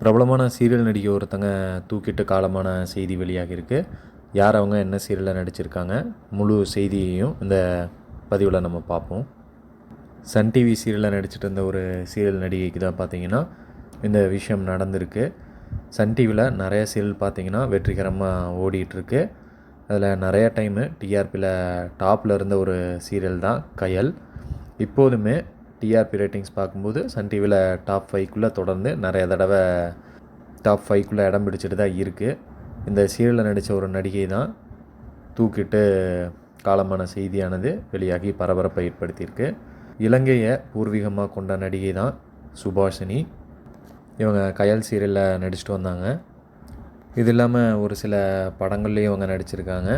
பிரபலமான சீரியல் நடிகை ஒருத்தங்க தூக்கிட்டு காலமான செய்தி வெளியாகியிருக்கு. யார் அவங்க, என்ன சீரியலில் நடிச்சிருக்காங்க, முழு செய்தியையும் இந்த பதிவில் நம்ம பார்ப்போம். சன் டிவி சீரியலில் நடிச்சிட்டு இருந்த ஒரு சீரியல் நடிகைக்கு தான் பார்த்திங்கன்னா இந்த விஷயம் நடந்திருக்கு. சன் டிவியில் நிறைய சீரியல் பார்த்திங்கன்னா வெற்றிகரமாக ஓடிட்டுருக்கு. அதில் நிறைய டைமு டிஆர்பியில் டாப்பில் இருந்த ஒரு சீரியல் தான் கயல். இப்போதுமே டிஆர்பி ரேட்டிங்ஸ் பார்க்கும்போது சன் டிவியில் டாப் 5க்குள்ளே தொடர்ந்து நிறைய தடவை டாப் 5க்குள்ளே இடம் பிடிச்சிட்டு தான் இருக்குது. இந்த சீரியலில் நடித்த ஒரு நடிகை தான் தூக்கிட்டு காலமான செய்தியானது வெளியாகி பரபரப்பை ஏற்படுத்தியிருக்கு. இலங்கையை பூர்வீகமாக கொண்ட நடிகை தான் சுபாஷினி. இவங்க கயல் சீரியலில் நடிச்சிட்டு வந்தாங்க. இது இல்லாமல் ஒரு சில படங்கள்லேயும் இவங்க நடிச்சிருக்காங்க.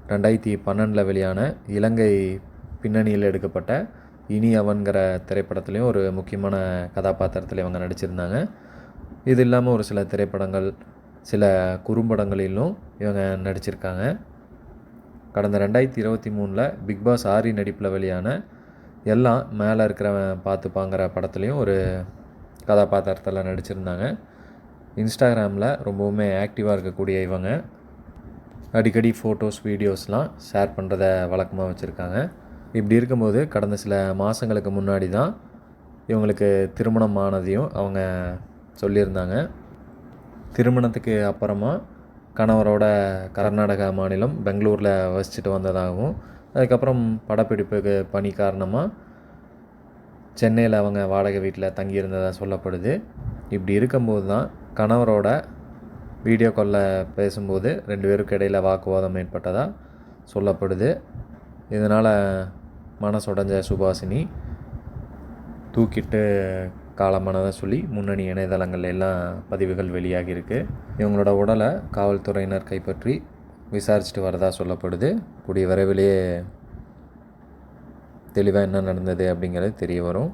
2012 வெளியான இலங்கை பின்னணியில் எடுக்கப்பட்ட இனி அவன்கிற திரைப்படத்துலேயும் ஒரு முக்கியமான கதாபாத்திரத்தில் இவங்க நடிச்சிருந்தாங்க. இது இல்லாமல் ஒரு சில திரைப்படங்கள், சில குறும்படங்களிலும் இவங்க நடிச்சிருக்காங்க. கடந்த 2023 பிக் பாஸ் 6 நடிப்பில் வெளியான எல்லாம் மேலே இருக்கிறவன் பார்த்துப்பாங்கிற படத்துலேயும் ஒரு கதாபாத்திரத்தில் நடிச்சிருந்தாங்க. இன்ஸ்டாகிராமில் ரொம்பவுமே ஆக்டிவாக இருக்கக்கூடிய இவங்க அடிக்கடி ஃபோட்டோஸ், வீடியோஸ்லாம் ஷேர் பண்ணுறத வழக்கமாக வச்சுருக்காங்க. இப்படி இருக்கும்போது கடந்த சில மாதங்களுக்கு முன்னாடி தான் இவங்களுக்கு திருமணம் ஆனதையும் அவங்க சொல்லியிருந்தாங்க. திருமணத்துக்கு அப்புறமா கணவரோட கர்நாடகா மாநிலம் பெங்களூரில் வசிச்சுட்டு வந்ததாகவும், அதுக்கப்புறம் படப்பிடிப்புக்கு பணி காரணமாக சென்னையில் அவங்க வாடகை வீட்டில் தங்கியிருந்ததாக சொல்லப்படுது. இப்படி இருக்கும்போது தான் கணவரோட வீடியோ காலில் பேசும்போது 2 பேருக்கு இடையில் வாக்குவாதம் ஏற்பட்டதாக சொல்லப்படுது. இதனால் மனசுடைஞ்ச சுபாஷினி தூக்கிட்டு காலமானதாக சொல்லி முன்னணி இணையதளங்கள் எல்லாம் பதிவுகள் வெளியாகியிருக்கு. இவங்களோட உடலை காவல்துறையினர் கைப்பற்றி விசாரிச்சுட்டு வரதா சொல்லப்படுது. கூடிய விரைவிலேயே தெளிவாக என்ன நடந்தது அப்படிங்கிறது தெரிய வரும்.